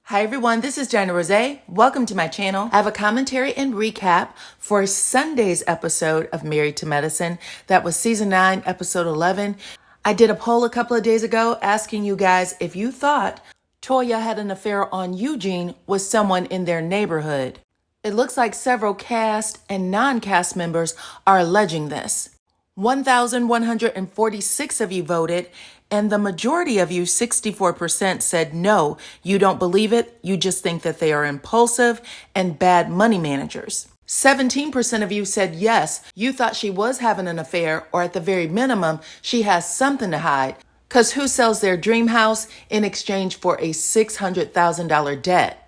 Hi everyone, this is DyanaRozay. Welcome to my channel. I have a commentary and recap for Sunday's episode of Married to Medicine. That was season 9, episode 11. I did a poll a couple of days ago asking you guys if you thought Toya had an affair on Eugene with someone in their neighborhood. It looks like several cast and non-cast members are alleging this. 1,146 of you voted, and the majority of you, 64%, said no, you don't believe it, you just think that they are impulsive and bad money managers. 17% of you said yes, you thought she was having an affair, or at the very minimum, she has something to hide. Because who sells their dream house in exchange for a $600,000 debt?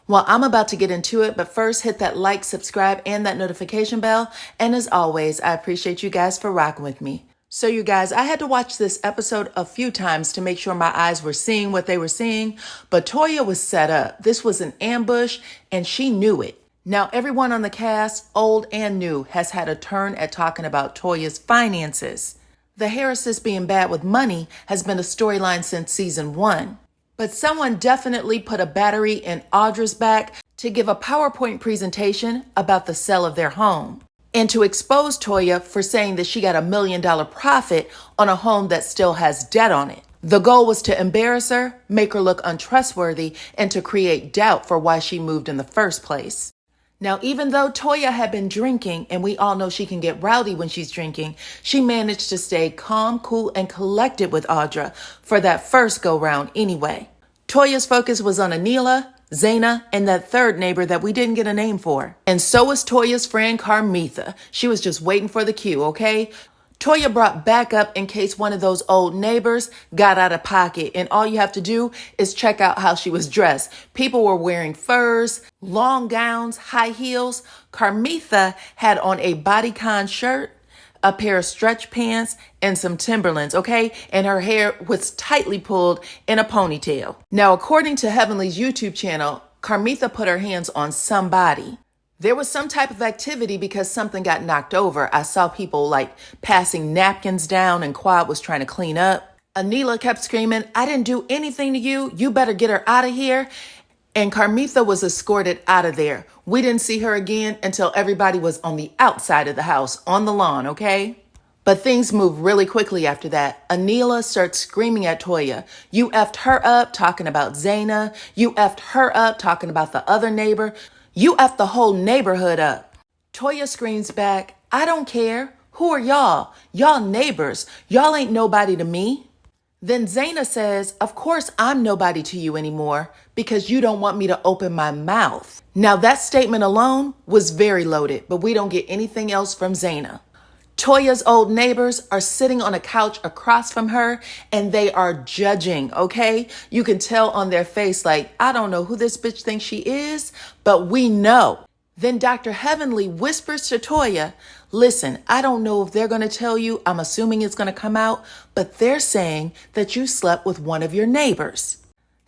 Well, I'm about to get into it, but first hit that like, subscribe, and that notification bell. And as always, I appreciate you guys for rocking with me. So you guys, I had to watch this episode a few times to make sure my eyes were seeing what they were seeing, but Toya was set up. This was an ambush, and she knew it. Now, everyone on the cast, old and new, has had a turn at talking about Toya's finances. The Harrises being bad with money has been a storyline since season 1. But someone definitely put a battery in Audra's back to give a PowerPoint presentation about the sale of their home and to expose Toya for saying that she got $1 million profit on a home that still has debt on it. The goal was to embarrass her, make her look untrustworthy, and to create doubt for why she moved in the first place. Now, even though Toya had been drinking, and we all know she can get rowdy when she's drinking, she managed to stay calm, cool, and collected with Audra for that first go-round anyway. Toya's focus was on Anila, Zayna, and that third neighbor that we didn't get a name for. And so was Toya's friend Carmitha. She was just waiting for the cue, okay? Toya brought backup in case one of those old neighbors got out of pocket, and all you have to do is check out how she was dressed. People were wearing furs, long gowns, high heels. Carmitha had on a bodycon shirt, a pair of stretch pants, and some Timberlands, okay? And her hair was tightly pulled in a ponytail. Now, according to Heavenly's YouTube channel, Carmitha put her hands on somebody. There was some type of activity because something got knocked over. I saw people like passing napkins down and Quad was trying to clean up. Anila kept screaming, "I didn't do anything to you. You better get her out of here." And Carmitha was escorted out of there. We didn't see her again until everybody was on the outside of the house, on the lawn, okay? But things moved really quickly after that. Anila starts screaming at Toya. "You effed her up talking about Zayna. You effed her up talking about the other neighbor. You effed the whole neighborhood up." Toya screams back, "I don't care. Who are y'all? Y'all neighbors. Y'all ain't nobody to me." Then Zayna says, "Of course I'm nobody to you anymore because you don't want me to open my mouth." Now that statement alone was very loaded, but we don't get anything else from Zayna. Toya's old neighbors are sitting on a couch across from her and they are judging, okay? You can tell on their face like, I don't know who this bitch thinks she is, but we know. Then Dr. Heavenly whispers to Toya, "Listen, I don't know if they're going to tell you, I'm assuming it's going to come out, but they're saying that you slept with one of your neighbors."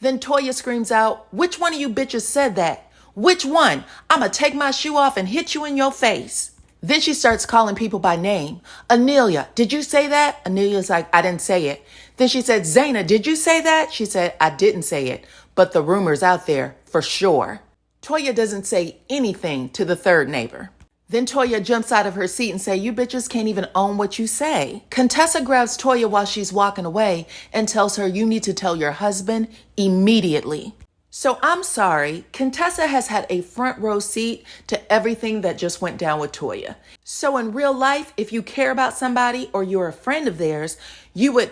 Then Toya screams out, "Which one of you bitches said that? Which one? I'm going to take my shoe off and hit you in your face." Then she starts calling people by name. "Anila, did you say that?" Anilia's like, "I didn't say it." Then she said, "Zayna, did you say that?" She said, "I didn't say it, but the rumor's out there for sure." Toya doesn't say anything to the third neighbor. Then Toya jumps out of her seat and say, "You bitches can't even own what you say." Contessa grabs Toya while she's walking away and tells her, "You need to tell your husband immediately." So I'm sorry, Contessa has had a front row seat to everything that just went down with Toya. So in real life, if you care about somebody or you're a friend of theirs, you would,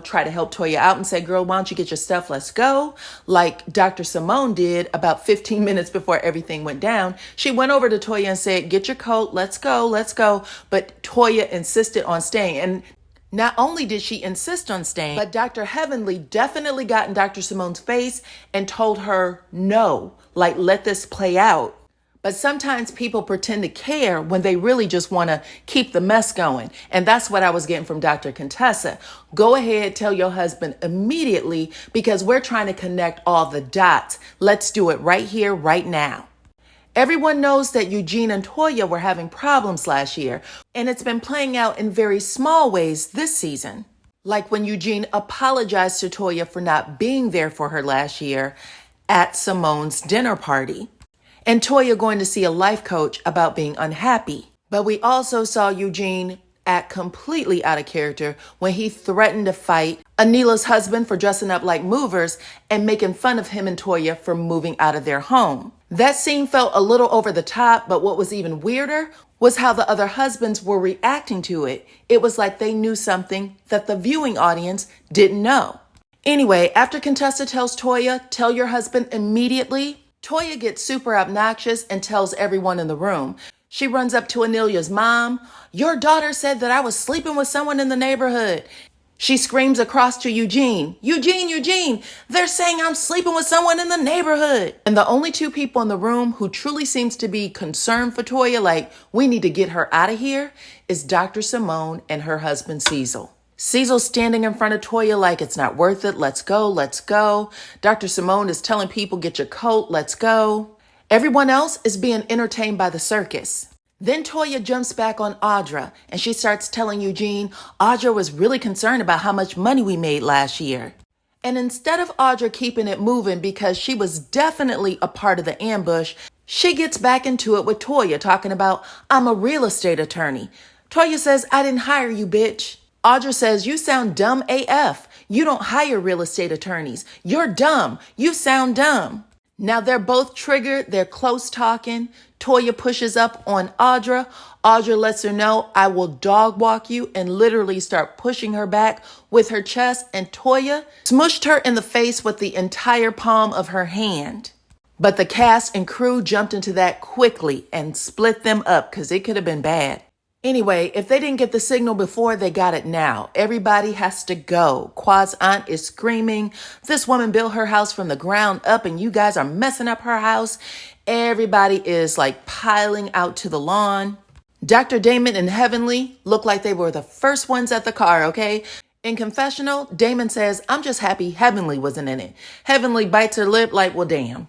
try to help Toya out and say, "Girl, why don't you get your stuff? Let's go." Like Dr. Simone did about 15 minutes before everything went down. She went over to Toya and said, "Get your coat. Let's go. Let's go." But Toya insisted on staying. And not only did she insist on staying, but Dr. Heavenly definitely got in Dr. Simone's face and told her no, like, let this play out. But sometimes people pretend to care when they really just want to keep the mess going. And that's what I was getting from Dr. Contessa. Go ahead, tell your husband immediately because we're trying to connect all the dots. Let's do it right here, right now. Everyone knows that Eugene and Toya were having problems last year, and it's been playing out in very small ways this season. Like when Eugene apologized to Toya for not being there for her last year at Simone's dinner party. And Toya going to see a life coach about being unhappy. But we also saw Eugene act completely out of character when he threatened to fight Anila's husband for dressing up like movers and making fun of him and Toya for moving out of their home. That scene felt a little over the top, but what was even weirder was how the other husbands were reacting to it. It was like they knew something that the viewing audience didn't know. Anyway, after Contessa tells Toya, "Tell your husband immediately," Toya gets super obnoxious and tells everyone in the room. She runs up to Anila's mom. "Your daughter said that I was sleeping with someone in the neighborhood." She screams across to Eugene, Eugene, they're saying I'm sleeping with someone in the neighborhood." And the only two people in the room who truly seems to be concerned for Toya, like, we need to get her out of here, is Dr. Simone and her husband Cecil. Cecil's standing in front of Toya like, "It's not worth it. Let's go, let's go." Dr. Simone is telling people, "Get your coat, let's go." Everyone else is being entertained by the circus. Then Toya jumps back on Audra and she starts telling Eugene, "Audra was really concerned about how much money we made last year." And instead of Audra keeping it moving because she was definitely a part of the ambush, she gets back into it with Toya talking about, "I'm a real estate attorney." Toya says, "I didn't hire you, bitch." Audra says, "You sound dumb AF. You don't hire real estate attorneys. You're dumb. You sound dumb." Now they're both triggered. They're close talking. Toya pushes up on Audra. Audra lets her know, "I will dog walk you," and literally start pushing her back with her chest. And Toya smushed her in the face with the entire palm of her hand. But the cast and crew jumped into that quickly and split them up because it could have been bad. Anyway, if they didn't get the signal before, they got it now. Everybody has to go. Quad's aunt is screaming, "This woman built her house from the ground up and you guys are messing up her house." Everybody is like piling out to the lawn. Dr. Damon and Heavenly look like they were the first ones at the car, okay? In confessional, Damon says, "I'm just happy Heavenly wasn't in it." Heavenly bites her lip like, "Well, damn."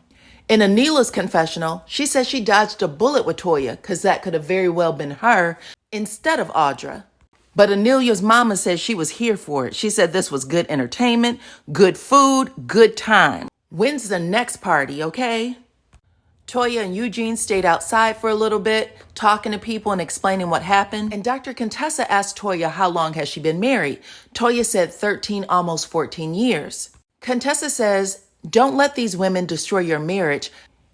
In Anila's confessional, she says she dodged a bullet with Toya because that could have very well been her instead of Audra. But Anila's mama says she was here for it. She said this was good entertainment, good food, good time. When's the next party, okay? Toya and Eugene stayed outside for a little bit, talking to people and explaining what happened. And Dr. Contessa asked Toya how long has she been married. Toya said 13, almost 14 years. Contessa says, "Don't let these women destroy your marriage.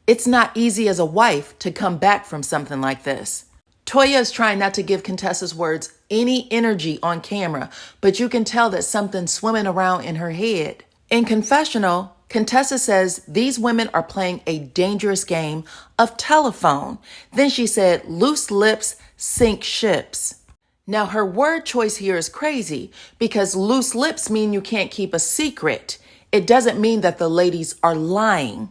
It's not easy as a wife to come back from something like this." Toya is trying not to give Contessa's words any energy on camera, but you can tell that something's swimming around in her head. In confessional, Contessa says these women are playing a dangerous game of telephone. Then she said, "Loose lips sink ships." Now her word choice here is crazy because loose lips mean you can't keep a secret. It doesn't mean that the ladies are lying.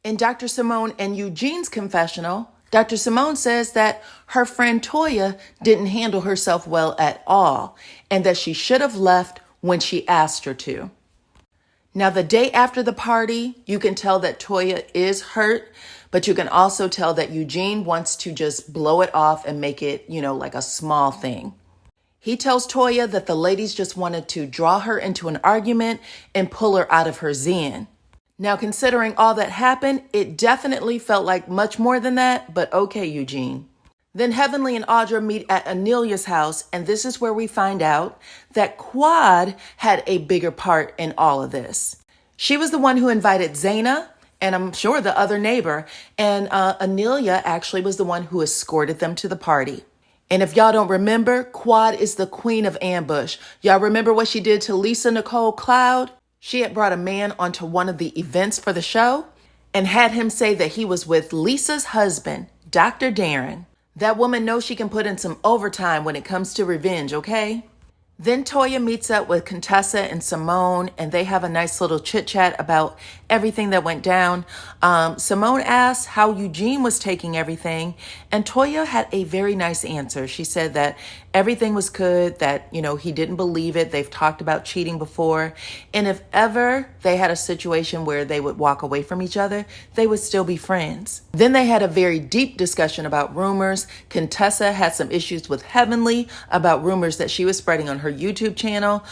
In Dr. Simone and Eugene's confessional, Dr. Simone says that her friend Toya didn't handle herself well at all and that she should have left when she asked her to. Now, the day after the party, you can tell that Toya is hurt, but you can also tell that Eugene wants to just blow it off and make it, like a small thing. He tells Toya that the ladies just wanted to draw her into an argument and pull her out of her zen. Now, considering all that happened, it definitely felt like much more than that, but okay, Eugene. Then Heavenly and Audra meet at Anila's house, and this is where we find out that Quad had a bigger part in all of this. She was the one who invited Zaina, and I'm sure the other neighbor, and Anila actually was the one who escorted them to the party. And if y'all don't remember, Quad is the queen of ambush. Y'all remember what she did to Lisa Nicole Cloud? She had brought a man onto one of the events for the show and had him say that he was with Lisa's husband, Dr. Darren. That woman knows she can put in some overtime when it comes to revenge, okay? Then Toya meets up with Contessa and Simone, and they have a nice little chit-chat about everything that went down. Simone asked how Eugene was taking everything, and Toya had a very nice answer. She said that everything was good, that, he didn't believe it. They've talked about cheating before, and if ever they had a situation where they would walk away from each other, they would still be friends. Then they had a very deep discussion about rumors. Contessa had some issues with Heavenly about rumors that she was spreading on her YouTube channel.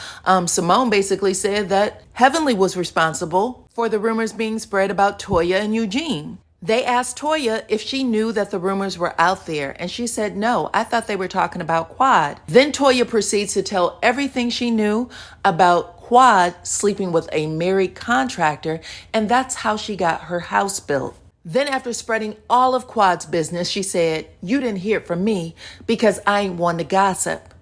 Simone basically said that Heavenly was responsible for the rumors being spread about Toya and Eugene. They asked Toya if she knew that the rumors were out there, and she said, no, I thought they were talking about Quad. Then Toya proceeds to tell everything she knew about Quad sleeping with a married contractor, and that's how she got her house built. Then after spreading all of Quad's business, she said, you didn't hear it from me because I ain't one to gossip.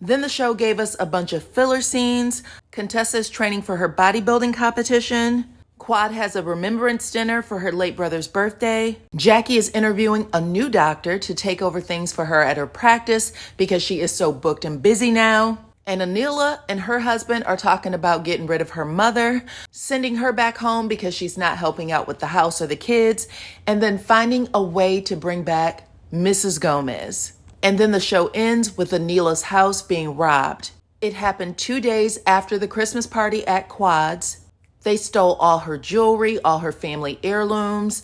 Then the show gave us a bunch of filler scenes, Contessa's training for her bodybuilding competition, Quad has a remembrance dinner for her late brother's birthday, Jackie is interviewing a new doctor to take over things for her at her practice because she is so booked and busy now, and Anila and her husband are talking about getting rid of her mother, sending her back home because she's not helping out with the house or the kids, and then finding a way to bring back Mrs. Gomez. And then the show ends with Anila's house being robbed. It happened 2 days after the Christmas party at Quad's. They stole all her jewelry, all her family heirlooms,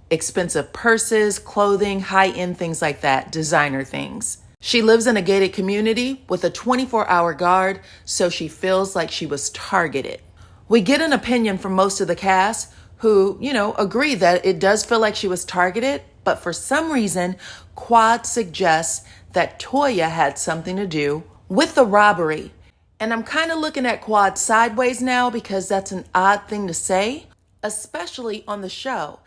expensive purses, clothing, high-end things like that, designer things. She lives in a gated community with a 24-hour guard, so she feels like she was targeted. We get an opinion from most of the cast who, agree that it does feel like she was targeted, but for some reason, Quad suggests that Toya had something to do with the robbery. And I'm kind of looking at Quad sideways now because that's an odd thing to say, especially on the show.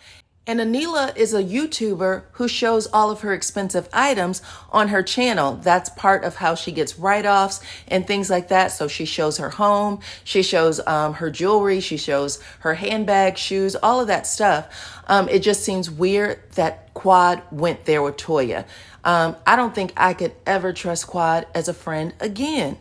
And Anila is a YouTuber who shows all of her expensive items on her channel. That's part of how she gets write-offs and things like that. So she shows her home, she shows her jewelry, she shows her handbag, shoes, all of that stuff. It just seems weird that Quad went there with Toya. I don't think I could ever trust Quad as a friend again.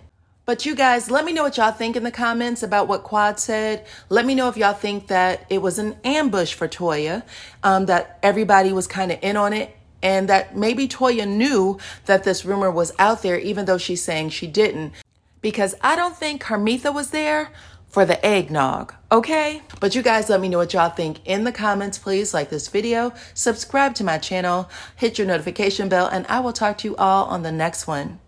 But you guys, let me know what y'all think in the comments about what Quad said. Let me know if y'all think that it was an ambush for Toya, that everybody was kind of in on it, and that maybe Toya knew that this rumor was out there, even though she's saying she didn't. Because I don't think Carmitha was there for the eggnog, okay? But you guys, let me know what y'all think in the comments. Please like this video, subscribe to my channel, hit your notification bell, and I will talk to you all on the next one.